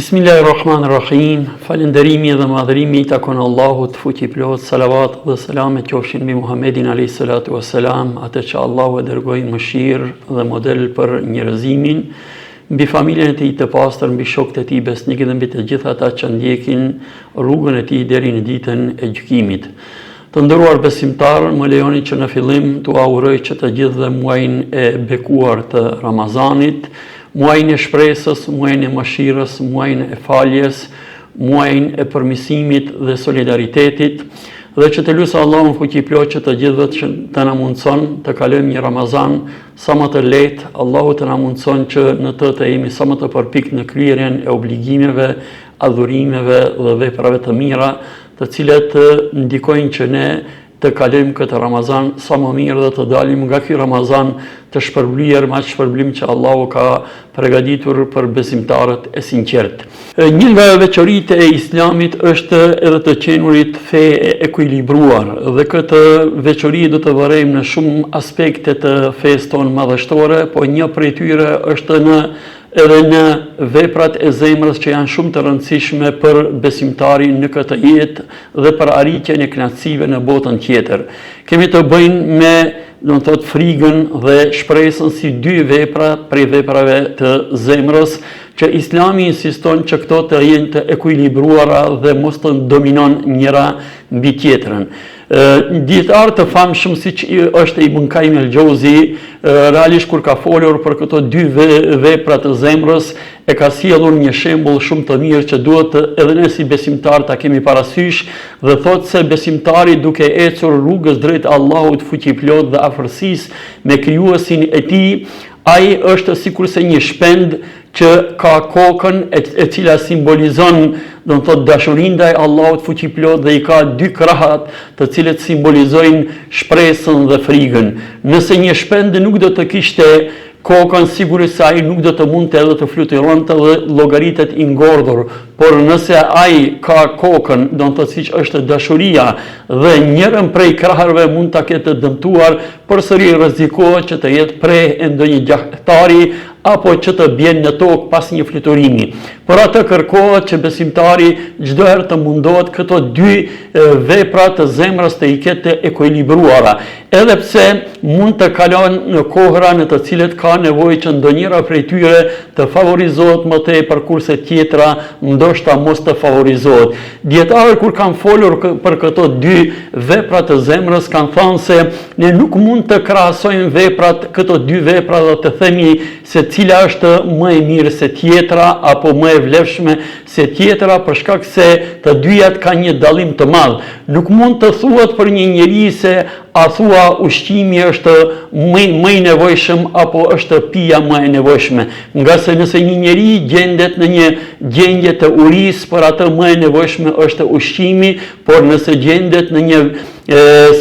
Bismillahirrahmanirrahim. Falënderimi dhe madhërimi i takon Allahut fuqiplot, salavat dhe selamet qofshin mbi Muhammedin alayhi salatu wassalam, atë që Allahu e dërgoi mëshirë dhe model për njerëzimin, mbi familjen e tij të pastër, mbi shokët e tij besnikë dhe mbi të gjithë ata që ndjekin rrugën e tij deri në ditën e gjykimit. Të nderuar besimtarë, më lejoni që në fillim t'u auguroj që të gjithë dhe muajin e bekuar të Ramazanit, muajin e shpresës, muajin e mëshirës, muajin e faljes, muajin e përmirësimit dhe solidaritetit, dhe që të lutem Allahun fuqiplot që të gjithëve të na mundson të kalojmë një Ramazan sa më të lehtë, Allahu të na mundson që në të jemi sa më të përpikt në kryerjen e obligimeve, adhurimeve dhe veprave të mira, të cilat ndikojnë që ne të kalojmë këtë Ramazan sa më mirë dhe të dalim nga ky Ramazan të shpërblyer me atë shpërblim që Allahu ka përgatitur për besimtarët e sinqert. Një nga veçoritë e Islamit është edhe të qenurit fe e ekuilibruar, dhe këtë veçori do të vërejmë në shumë aspekte të fesë tonë madhështore, po një prej tyre është edhe në veprat e zemrës që janë shumë të rëndësishme për besimtarin në këtë jetë dhe për arritjen e kënaqësive në botën tjetër. Kemi të bëjmë me, frigën dhe shpresën si dy vepra prej veprave të zemrës, që Islami insiston që këto të jenë të ekuilibruara dhe mos të dominon njëra mbi tjetrën. Dietar të famshëm siç është Ibn Qayyim el-Jauzi, realisht kur ka folur për këto dy vepra të zemrës, e ka sjellur një shembull shumë të mirë që duhet edhe ne si besimtar ta kemi parasysh, dhe thotë se besimtari duke ecur rrugës drejt Allahut fuqiplot dhe afërsisë me krijuesin e tij, ai është sikurse një shpend që ka kokën e cila simbolizon dashurinë ndaj Allahut fuqiplot dhe i ka dy krahat të cilët simbolizojnë shpresën dhe frigën. Nëse një shpend nuk do të kishte kokën, sigurisht se ai nuk do të mundte edhe të fluturonte dhe llogaritet i ngordhur, por nëse ai ka kokën, siç është dashuria, dhe njërin prej krahëve mund ta ketë dëmtuar, përsëri rrezikohet që të jetë prej e ndonjë gjahtari apo që të bjen në tokë pas një fluturimi. Por atë kërkohet që besimtari çdo herë të mundohet këto dy vepra të zemrës të i ketë ekuilibruara, edhe pse mund të kalon në kohra në të cilet ka nevojë që ndonjëra prej tyre të favorizohet më tepër, kurse tjetra ndoshta mos të favorizohet. Dietarët kur kanë folur për këto dy vepra të zemrës kanë thënë se ne nuk mund të krahasojmë këto dy vepra dhe të themi se cila është më e mirë se tjetra apo më e vlefshme se tjetra, për shkak se të dyjat kanë një dallim të madh. Nuk mund të thuhet për një njeri se a thua ushqimi është më i nevojshëm apo është pija më e nevojshme. Nga se nëse një njeri gjendet në një gjendje të urisë, për atë më e nevojshme është ushqimi, por nëse gjendet në një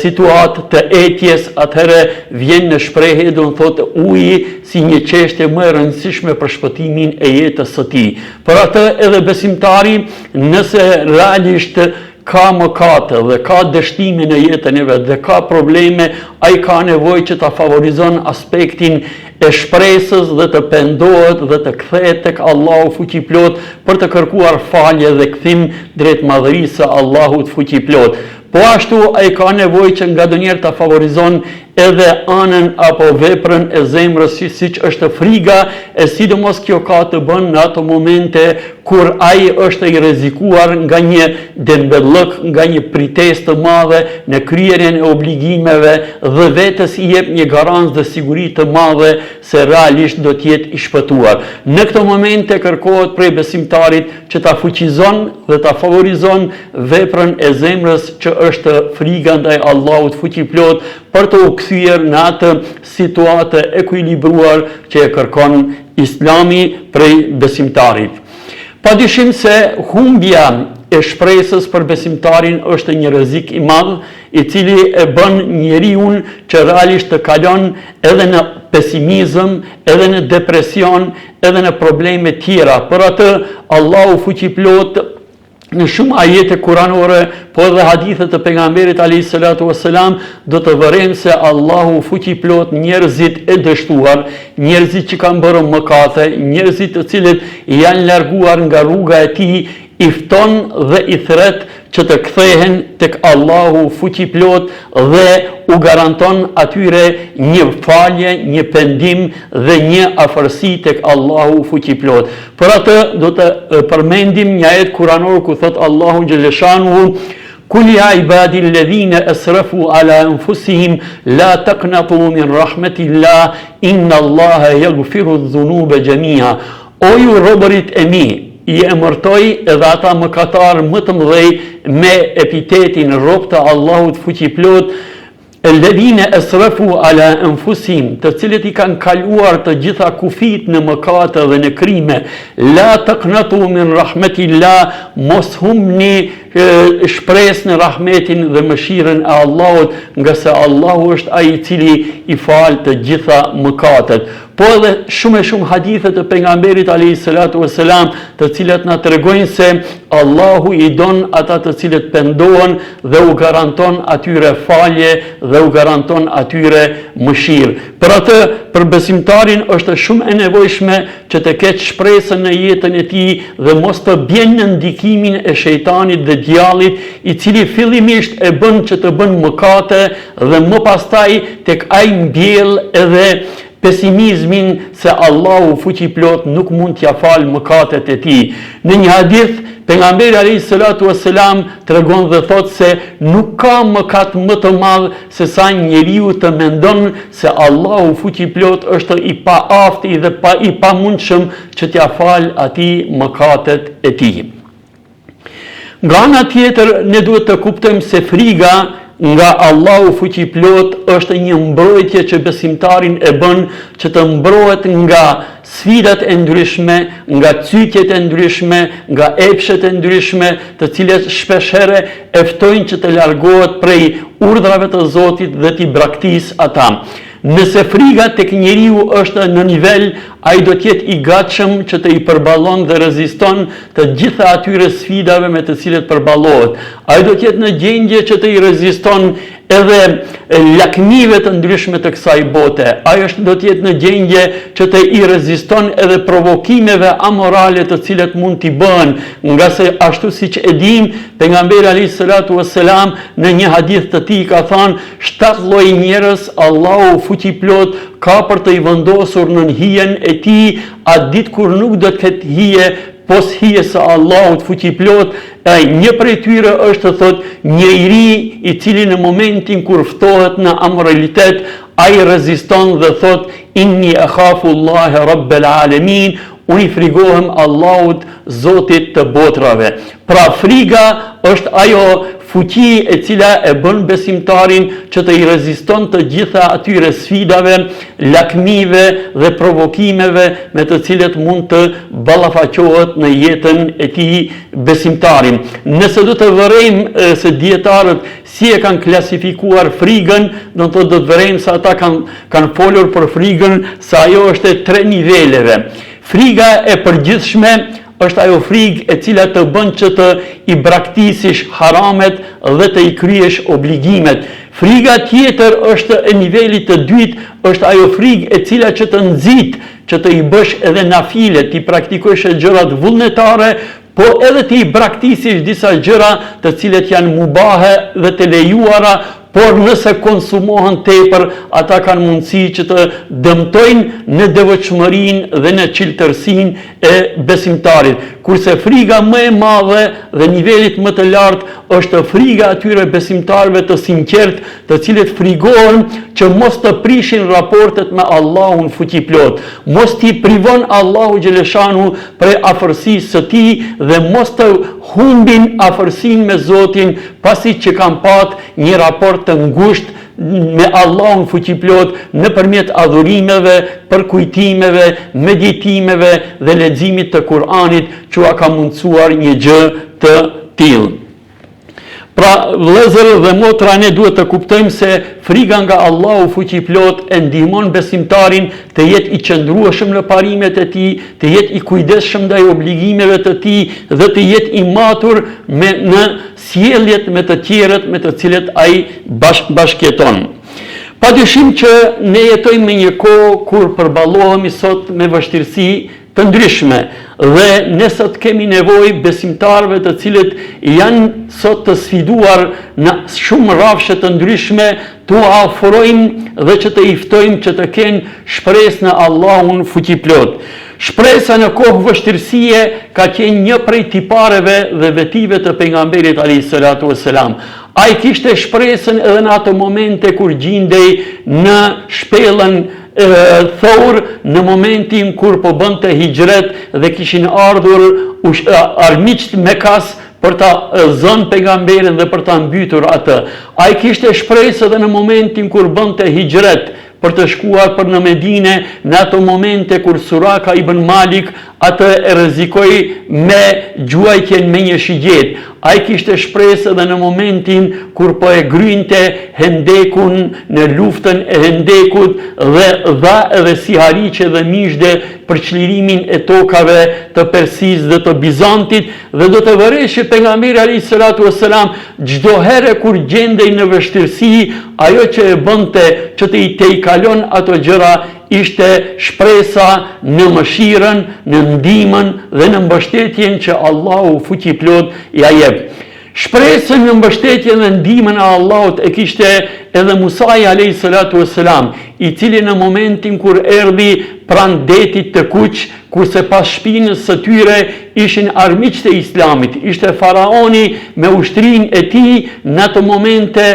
situatë të etjes, atëherë vjen në shprehje, uji si një çështje më e rëndësishme për shpëtimin e jetës së tij. Për atë edhe besimtari, nëse realisht ka mëkate dhe ka dështime në jetën e vet dhe ka probleme, ai ka nevojë që ta favorizon aspektin e shpresës dhe të pendohet dhe të kthehet tek Allahu fuqiplot për të kërkuar falje dhe kthim drejt madhërisë së Allahut fuqiplot. Po ashtu ai ka nevojë që ngadonjëherë ta favorizon edhe anën apo veprën e zemrës, siç është friga, e sidomos kjo ka të bën në ato momente kur ai është i rrezikuar nga një dembellëk, nga një pritesë të madhe në kryerjen e obligimeve dhe vetes i jep një garancë dhe siguri të madhe se realisht do të jetë i shpëtuar. Në këto momente kërkohet prej besimtarit që ta fuqizon dhe ta favorizon veprën e zemrës që është friga ndaj Allahut fuqiplot, për të u kthyer në atë situatë ekuilibruar që e kërkon Islami prej besimtarit. Padyshim se humbja e shpresës për besimtarin është një rrezik i madh, i cili e bën njeriu që realisht të kalon edhe në pesimizëm, edhe në depresion, edhe në probleme tjera. Për atë Allahu fuqiplot në shumë ajete kuranore, po edhe hadithet të pejgamberit alayhis salatu wassalam, do të vërejmë se Allahu fuqiplot njerëzit e dështuar, njerëzit që kanë bërë mëkate, njerëzit të cilët janë larguar nga rruga e tij, i fton dhe i thret që të kthehen tek Allahu fuqiplot dhe u garanton atyre një falje, një pendim dhe një afërsi tek Allahu fuqiplot. Për atë do të përmendim një ajet kuranor ku thot Allahu xhaleshanuhu: Kul ya ibadi alladhina asrafu ala anfusihim la taqnatu min rahmatillah inna Allaha yaghfiru adh-dhunuba jami'a. O ju robërit e mi, i emërtoj edhe ata mëkatar më të mëdhej me epitetin rob të Allahut fuqiplot, alladhina asrafu ala anfusihim, të cilët i kanë kaluar të gjitha kufit në mëkate dhe në krime, la taqnatu min rahmatillah, mos humni shpresë në rahmetin dhe mëshirën e Allahut, nga se Allahu është ai i cili i fal të gjitha mëkatet. Po edhe shumë hadithe të pejgamberit alayhis salatu wassalam, të cilat na tregojnë se Allahu i don ata të cilët pendohen dhe u garanton atyre falje dhe u garanton atyre mëshirë. Për atë, për besimtarin është shumë e nevojshme që të ketë shpresën në jetën e tij dhe mos të bjen në ndikimin e shejtanit dhe djallit, i cili fillimisht e bën që të bën mëkate dhe më pastaj tek ai mbjell edhe pesimizmin se Allahu fuqiplot nuk mund t'ja fal mëkatet e tij. Në një hadith, pejgamberi alayhis salatu wassalam tregon dhe thot se nuk ka mëkat më të madh se sa njeriu të mendon se Allahu fuqiplot është i paaftë dhe i pamundshëm që t'ja fal atij mëkatet e tij. Nga ana tjetër, ne duhet të kuptojmë se friga nga Allahu fuqiplot është një mbrojtje që besimtarin e bën që të mbrohet nga sfidat e ndryshme, nga cytjet e ndryshme, nga epshet e ndryshme, të cilet shpeshherë e ftojnë që të largohet prej urdhrave të Zotit dhe t'i braktis ata. Nëse friga tek njeriu është në nivel, ai do të jetë i gatshëm që të i përballon dhe reziston të gjitha atyre sfidave me të cilet përballohet. Ai do të jetë në gjendje që të i reziston edhe lakmive të ndryshme të kësaj bote. Ai do të jetë në gjendje që të i reziston edhe provokimeve amorale të cilet mund t'i bëhen, nga se ashtu siç e dim, pejgamberi alayhis salatu wassalam në një hadith të tij ka thënë, 7 lloj njerëz Allahu fuqiplot ka për të i vendosur në hijen e tij atë ditë kur nuk do të ketë hije pos hijes së Allahut fuqiplot. Një prej tyre është, thot, njeri i cili në momentin kur ftohet në amoralitet, ai reziston dhe thot, inni akhafu Allahe rabbel alamin, unë i frigohem Allahut, Zotit të botrave. Pra friga është ajo fuqi e cila e bën besimtarin që të i reziston të gjitha atyre sfidave, lakmive dhe provokimeve me të cilet mund të ballafaqohet në jetën e tij besimtarin. Nëse do të vërejmë se dietarët si e kanë klasifikuar frigën, do të vërejmë se ata kanë folur për frigën se ajo është e 3 niveleve. Friga e përgjithshme është ajo frigë e cila të bën që të i braktisish haramet dhe të i kryesh obligimet. Friga tjetër është e nivelit të dytë, është ajo frigë e cila që të nxit, që të i bësh edhe nafile, ti praktikosh gjërat vullnetare, po edhe ti i braktisish disa gjëra të cilet janë mubahe dhe të lejuara, por nëse konsumohen tepër, ata kanë mundësi që të dëmtojnë në devotshmërinë dhe në çiltërsinë e besimtarit. Kurse friga më e madhe dhe nivelit më të lartë është friga atyre besimtarëve të sinqert, të cilët frigohen që mos të prishin raportet me Allahun fuqiplot, mos t'i privon Allahu xhaleshanu prej afërsisë së tij dhe mos të humbin afërsinë me Zotin pasi që kanë pat një raport të ngushtë me Allahun fuqiplot nëpërmjet adhurimeve, përkujtimeve, meditimeve dhe leximit të Kur'anit që ka mundsuar një gjë të tillë. Pra, vëllezër dhe motra, ne duhet të kuptojmë se frika nga Allahu fuqiplot e ndihmon besimtarin të jetë i qëndrueshëm në parimet e tij, të jetë i kujdesshëm ndaj obligimeve të tij dhe të jetë i matur në sjelljet me të tjerët me të cilët ai bashkëjeton. Padyshim që ne jetojmë me një kohë kur përballohemi sot me vështirësi të ndryshme dhe ne sot kemi nevojë besimtarëve të cilët janë sot të sfiduar në shumë rrafshe të ndryshme t'u afrojmë dhe që të i ftojmë që të kenë shpresë në Allahun fuqiplot. Shpresa në kohë vështirësie ka qenë një prej tipareve dhe vetive të pejgamberit alayhis salatu wassalam. Ai kishte shpresën edhe në ato momente kur gjindej në shpellën Thor, në momentin kur po bënte hijret dhe kishin ardhur armiqt Mekas për ta zënë pejgamberin dhe për ta mbytur atë. Ai kishte shpresë edhe në momentin kur bënte hijret për të shkuar për në Medine, në ato momente kur Suraka ibn Malik atë e rrezikoi me gjuajtjen me një shigjet. Ai kishte shpresë edhe në momentin kur po e grynte Hendekun në luftën e Hendekut dhe dha edhe si hariqe dhe mishde për çlirimin e tokave të Persisë dhe të Bizantit dhe do të vërejë pejgamberi alayhis salatu wassalam çdo herë kur gjendej në vështirësi, ajo që e bënte që të i tejkalon ato gjëra ishte shpresa në mëshirën, në ndihmën dhe në mbështetjen që Allahu fuqiplot ja jep. Shpresën në mbështetjen dhe ndihmën e Allahut e kishte edhe Musai alayhis salatu wassalam, i cili në momentin kur erdhi pranë detit të Kuq, kurse pas shpinës së tyre ishin armiqtë e Islamit, ishte faraoni me ushtrinë e tij, në ato momente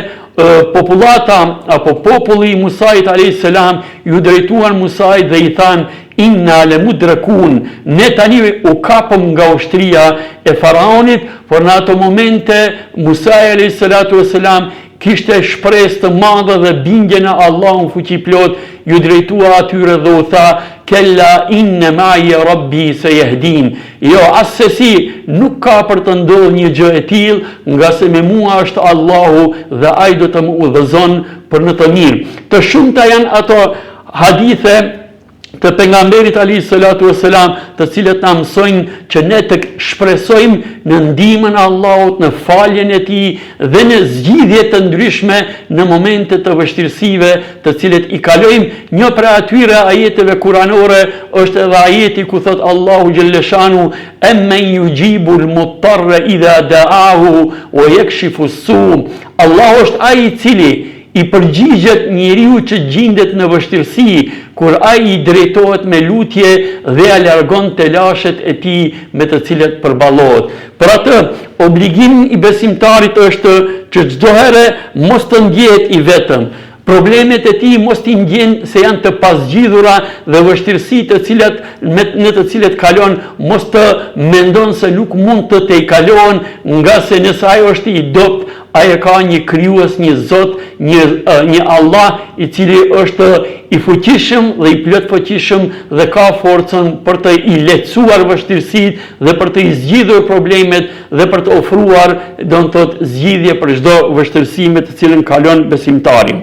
populata apo populli i Musait alayhis salam ju drejtuan Musait dhe i than inna lemudrakun, ne tani u kapëm nga ushtria e faraonit, por në ato momente Musai alayhis salatu wassalam kishte shpresë të madhe dhe bindje në Allahun fuqiplot, ju drejtua atyre dhe u tha kella inne maje rabbi se jehdin. Jo, asesi nuk ka për të ndodhur një gjë e tillë, nga se me mua është Allahu dhe ai do të më udhëzon për në të mirë. Të shumta janë ato hadithe të pejgamberit alayhis salatu wassalam, të cilët na mësojnë që ne të shpresojmë në ndihmën e Allahut, në faljen e tij dhe në zgjidhje të ndryshme në momente të vështirësive të cilët i kalojmë. Një prej atyre ajeteve kuranore është edhe ajeti ku thot Allahu xhelleshanu emmen yujibul muttarra idha da'ahu wa yakshifu as-su'. Allahu është ai i cili i përgjigjet njeriu që gjendet në vështirësi, kur ai i drejtohet me lutje dhe ja largon telashet e tij me të cilat përballohet. Për atë, obligimi i besimtarit është që çdo herë mos të ndjehet i vetëm. Problemet e tij mos t'i ndjen se janë të pasgjidhura dhe vështirësitë në të cilat kalon mos të mendon se nuk mund të tejkalohen, nga se nëse ai është i dopt, ai ka një krijues, një Zot, një Allah i cili është i fuqishëm dhe i plot fuqishëm dhe ka forcën për të i lehtësuar vështirësitë dhe për të i zgjidhur problemet dhe për të ofruar zgjidhje për çdo vështirësi me të cilën kalon besimtari.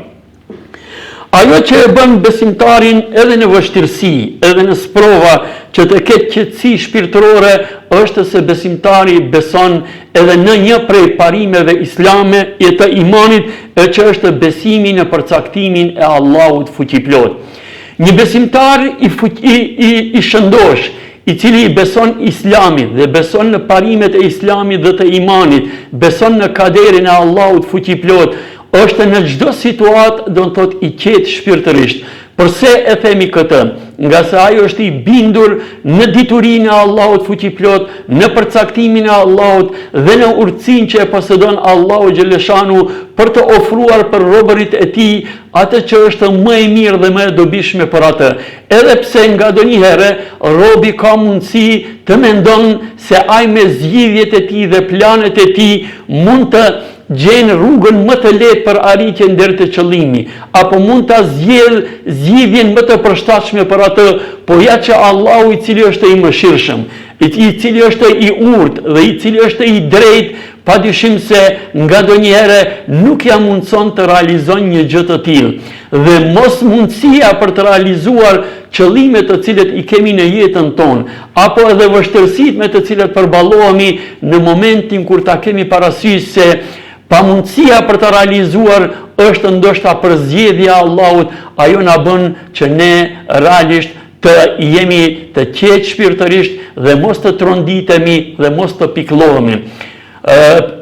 Ajo që e bën besimtarin edhe në vështirësi, edhe në sprova që të ketë qetësi shpirtërore, është se besimtari beson edhe në një prej parimeve islame e të imanit, e që është besimi në përcaktimin e Allahut fuqiplot. Një besimtar i shëndosh, i cili beson Islamit dhe beson në parimet e Islamit dhe të imanit, beson në kaderin e Allahut fuqiplot, është në çdo situatë do të thotë i qetë shpirtërisht. Përse e themi këtë? Nga se ai është i bindur në diturinë e Allahut fuqiplot, në përcaktimin e Allahut dhe në urtësinë që e posëdon Allahu xhelleshanu për të ofruar për robërit e tij atë që është më e mirë dhe më e dobishme për atë. Edhe pse ngadonjëherë robi ka mundësi të mendon se ai me zgjidhjet e tij dhe planet e tij mund të gjen rrugën më të lehtë për arritjen deri te qëllimi, apo mund ta zgjidhjen më të përshtatshme për atë, po ja që Allahu i cili është i mëshirshëm, i cili është i urtë dhe i cili është i drejtë, padyshim se ngadonjëherë nuk ja mundson të realizon një gjë të tillë. Dhe mos mundësia për të realizuar qëllimet të cilët i kemi në jetën tonë, apo edhe vështirësitë me të cilat përballohemi në momentin kur ta kemi parasysh se pamundësia për të realizuar është ndoshta përzgjedhja e Allahut, ajo na bën që ne realisht të jemi të qetë shpirtërisht dhe mos të tronditemi dhe mos të pikëllohemi.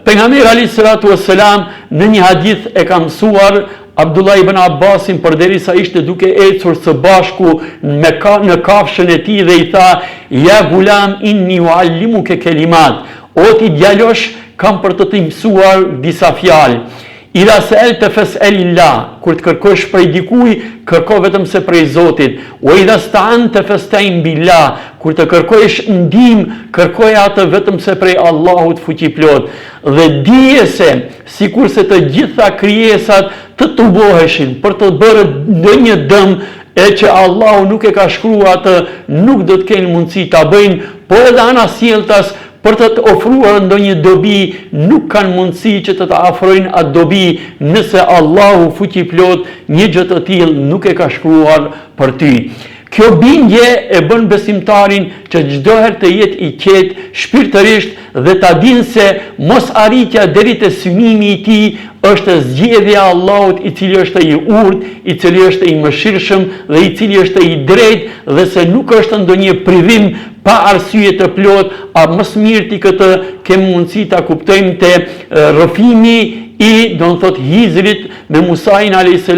Pejgamberi alayhis salatu wassalam në një hadith e ka mësuar Abdullah ibn Abbasin përderisa ishte duke ecur së bashku në kafshën e tij dhe i tha: "Ja gulam inni uallimuka kelimat." O ti djalosh, kam për të të mësuar disa fjalë. Ila sa'alta fas'alillah, kur të kërkosh prej dikuj, kërko vetëm se prej Zotit. Wa idha sta'anta fasta'in billah, kur të kërkosh ndihmë, kërkoj atë vetëm se prej Allahut fuqiplot. Dhe dije se sikurse të gjitha krijesat të tuboheshin për të bërë ndonjë dëm, e që Allahu nuk e ka shkruar atë, nuk do të kenë mundësi ta bëjnë, po edhe anasjelltas për të të ofruar ndonjë dobi, nuk kanë mundësi që të afrojnë atë dobi, nëse Allahu fuqiplot një gjë të tillë nuk e ka shkruar për ty. Kjo bindje e bën besimtarin që çdo herë të jetë i qetë shpirtërisht dhe ta dinë se mos arritja deri te synimi i tij është zgjedhja e Allahut, i cili është i urtë, i cili është i mëshirshëm dhe i cili është i drejtë, dhe se nuk është ndonjë privim pa arsye të plot, a më së miri këtë kemi mundësi ta kuptojmë te rrëfimi i, do në thot, Hizrit me Musain a.s.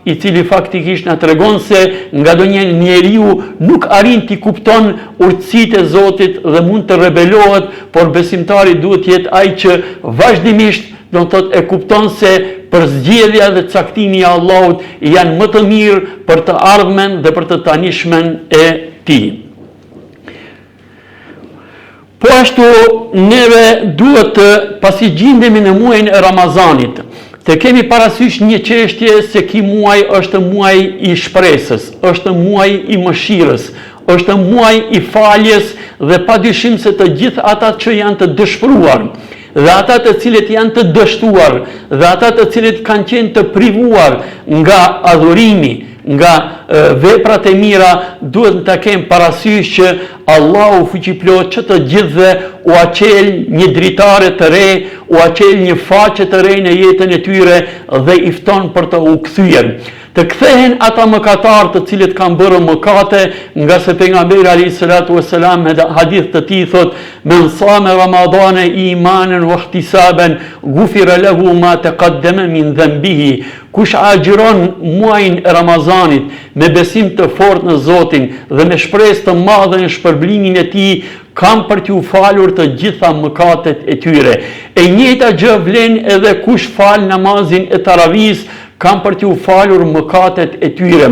i cili faktikisht na tregon se ngadonjë njeriu nuk arrin t'i kupton urtësitë e Zotit dhe mund të rebelohet, por besimtari duhet jetë ai që vazhdimisht, do në thot, e kupton se përzgjedhja dhe caktimi i Allahut janë më të mirë për të ardhmen dhe për të tanishmen e tij. Po ashtu neve duhet të, pasi gjindemi në muajin e Ramazanit, të kemi parasysh një çështje se ky muaj është muaj i shpresës, është muaj i mëshirës, është muaj i faljes dhe padyshim se të gjithë ata që janë të dëshpëruar dhe ata të cilët janë të dështuar dhe ata të cilët kanë qenë të privuar nga adhurimi, nga veprat e mira, duhet të kemë parasysh që Allahu fuqiplot që të gjithëve u aqel një dritare të re, u aqel një faqe të re në jetën e tyre dhe i fton për të u kthyer. Të kthehen ata mëkatar të cilët kanë bërë mëkate, nga se pejgamberi alayhis salatu wassalam me hadith të tij thot: "Men sama Ramadana imanan wa ihtisaban, ghufira lahu ma taqaddama min dhanbihi." Kush agjiron muajin e Ramazanit me besim të fortë në Zotin dhe me shpresë të madhe në shpërblimin e tij, kam për t'ju falur të gjitha mëkatet e tyre. E njëjta gjë vlen edhe kush fal namazin e taravis, kam për t'ju falur mëkatet e tyre.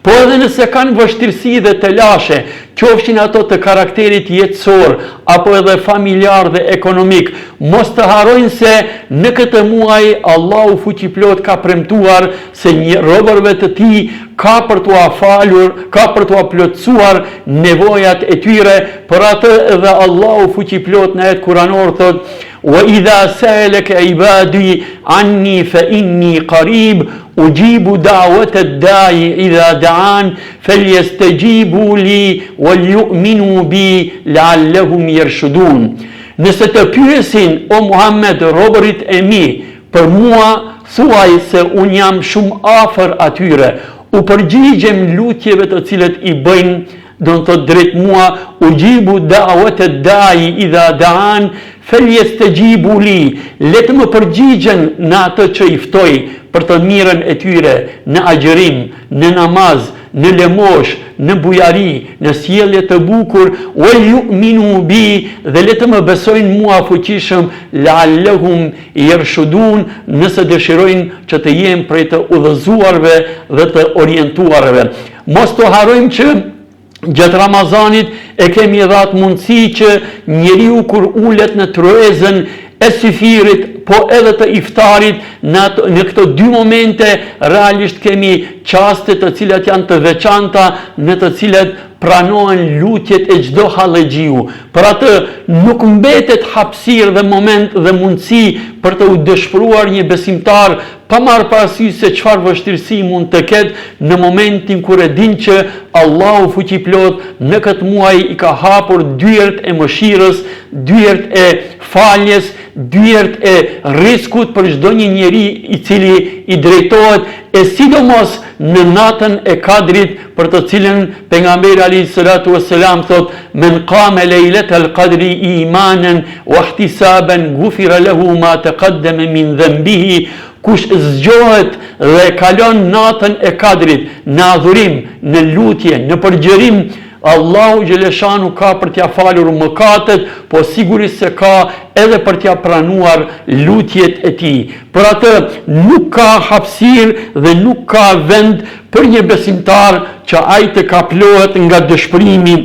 Po edhe nëse kanë vështirësi dhe të lashe, qofshin ato të karakterit jetësor, apo edhe familjar dhe ekonomik, mos të harojnë se në këtë muaj Allahu fuqiplot ka premtuar se një robërve të tij ka për t'u falur, ka për t'u plotësuar nevojat e tyre. Për atë edhe Allahu fuqiplot në ajet kuranor thot: "Wa idha sa'alaka ibadi anni fa inni qarib ujibu da'wata ad-da'i idha da'an falyastajibu li wal yu'minu bi la'allahum yarshudun." Nëse të pyesin, o Muhammed, robërit e mi, për mua, thuaj se unë jam shumë afër atyre, u përgjigjem lutjeve të cilët i bëjnë, do në thot drejt mua, ujibu da'wata ad-da'i idha da'an falyastajibu li, le të më përgjigjen në atë që i ftoj për të mirën e tyre, në agjërim, në namaz, në lemosh, në bujari, në sjellje të bukur, wal yu'minu bi, dhe le të më besojnë mua fuqishëm, la'allahum yarshudun, nëse dëshirojnë që të jenë prej të udhëzuarve dhe të orientuarve. Mos të harojmë që gjatë Ramazanit e kemi dhatë mundësi që njeriu kur ulet në truezën e syfirit po edhe të iftarit. Në këto dy momente realisht kemi qaste të cilat janë të veçanta, në të cilat pranohen lutjet e çdo hallexhiu. Për atë nuk mbetet hapësirë dhe moment dhe mundësi për të u dëshpëruar një besimtar pa marrë parasysh se çfarë vështirësi mund të ketë në momentin kur e din që Allahu fuqiplot në këtë muaj i ka hapur dyert e mëshirës, dyert e faljes, dyert e riskut për çdo një njeri i cili i drejtohet, e sidomos në natën e Kadrit, për të cilën pejgamberi alayhi salatu wassalam thot: "Men qama laylatal qadri imanan wa ihtisaban ghufira lahu ma taqaddama min dhanbihi." Kush zgjohet dhe kalon natën e Kadrit në adhurim, në lutje, në përgjërim, Allahu Gjeleshanu ka për t'ja falur mëkatet, po sigurisht se ka edhe për t'ja pranuar lutjet e tij. Për atë nuk ka hapësirë dhe nuk ka vend për një besimtar që ai të kaplohet nga dëshpërimi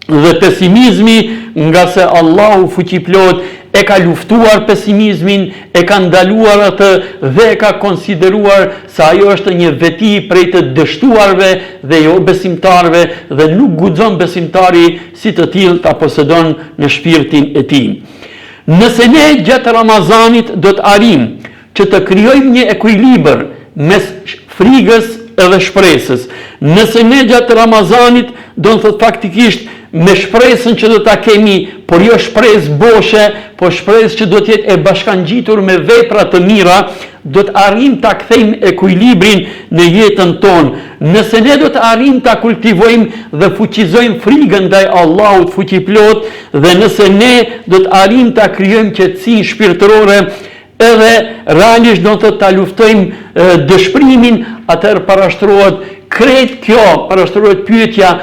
dhe pesimizmi, nga se Allahu fuqiplot e ka luftuar pesimizmin, e ka ndaluar atë dhe e ka konsideruar se ajo është një veti prej të dështuarve dhe jo besimtarve, dhe nuk guxon besimtari si të tillë ta posedon në shpirtin e tij. Nëse ne gjatë Ramazanit do të arrijmë që të krijojmë një ekuilibër mes frigës edhe shpresës, nëse ne gjatë Ramazanit do të thotë faktikisht me shpresën që do ta kemi, por jo shpresë boshe, po shpresë që do të jetë e bashkangjitur me vepra të mira, do të arrijmë ta kthejmë ekuilibrin në jetën tonë. Nëse ne do të arrijmë ta kultivojmë dhe fuqizojmë frigën ndaj Allahut fuqiplot, dhe nëse ne do të arrijmë ta krijojmë qetësinë shpirtërore, edhe realisht do të ta luftojmë dëshpërimin, atëherë parashtrohet krejt kjo, parashtrohet pyetja: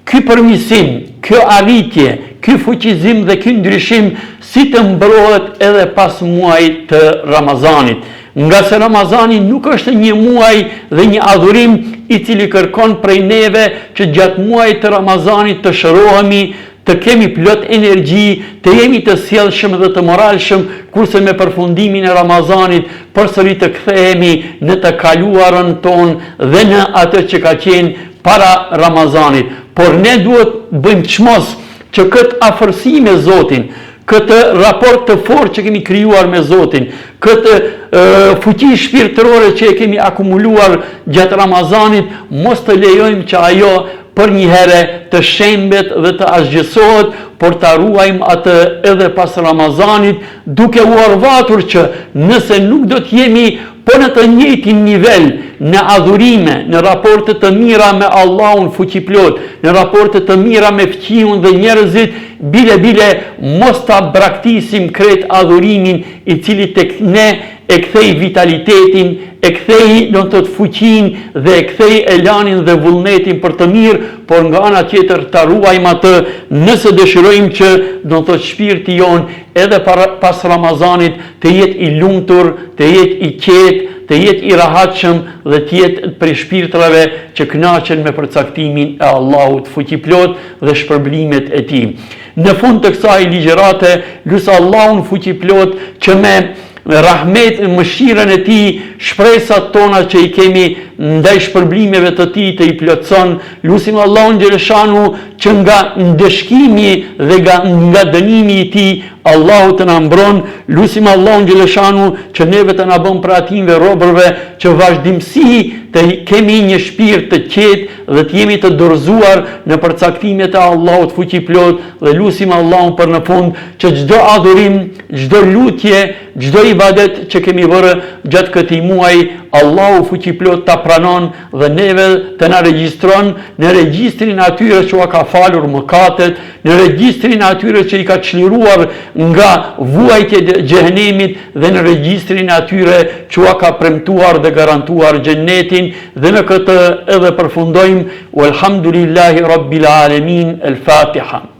ky përmirësim, kjo arritje, ky fuqizim dhe ky ndryshim si të mbrohet edhe pas muajit të Ramazanit. Nga se Ramazani nuk është një muaj dhe një adhurim i cili kërkon prej neve që gjatë muajit të Ramazanit të shërohemi, të kemi plot energji, të jemi të sjellshëm dhe të moralshëm, kurse me përfundimin e Ramazanit përsëri të kthehemi në të kaluarën tonë dhe në atë që ka qenë para Ramazanit. Por ne duhet bëjmë çmos që këtë afërsi me Zotin, këtë raport të fortë që kemi krijuar me Zotin, këtë fuqi shpirtërore që e kemi akumuluar gjatë Ramazanit, mos të lejojmë që ajo për një herë të shembet dhe të asgjësohet, por ta ruajmë atë edhe pas Ramazanit, duke u arvatur që nëse nuk do të jemi po në të njëjtin nivel në adhurime, në raporte të mira me Allahun fuqiplot, në raporte të mira me fqiun dhe njerëzit, bile mos ta braktisim krejt adhurimin i cili tek ne e kthej vitalitetin, e kthej do të fuqinë dhe e kthej elanin dhe vullnetin për të mirë, por nga ana tjetër ta ruajmë atë nëse dëshirojmë që do të shpirti jonë edhe pas Ramazanit të jetë i lumtur, të jetë i qetë, të jetë i rahatshëm dhe të jetë prej shpirtrave që kënaqen me përcaktimin e Allahut fuqiplot dhe shpërblimet e tij. Në fund të kësaj ligjërate, lut Allahun fuqiplot që me rahmet, mëshirën e tij, shpresat tona që i kemi ndaj shpërblimeve të tij të i plotson. Lutim Allahun Gjeleshanu që nga ndeshkimi dhe nga dënimi i tij Allahu të na mbron. Lutim Allahun Gjeleshanu që neve të na bën për atinve robërve që vazhdimsi të kemi një shpirt të qetë dhe të jemi të dorëzuar në përcaktimet e Allahut fuqiplot, dhe lutim Allahun për në fund që çdo adhurim, çdo lutje, çdo ibadet që kemi bërë gjatë këtij muaji, Allahu fuqiplot ta pranon dhe neve të na regjistron në regjistrin atyre që ka falur mëkatet, në regjistrin atyre që i ka çliruar nga vuajtjet e xhehenemit dhe në regjistrin atyre që ka premtuar dhe garantuar xhennetin. Dhe në këtë edhe përfundojmë: Walhamdulillahi Rabbil Alamin. El Fatiha.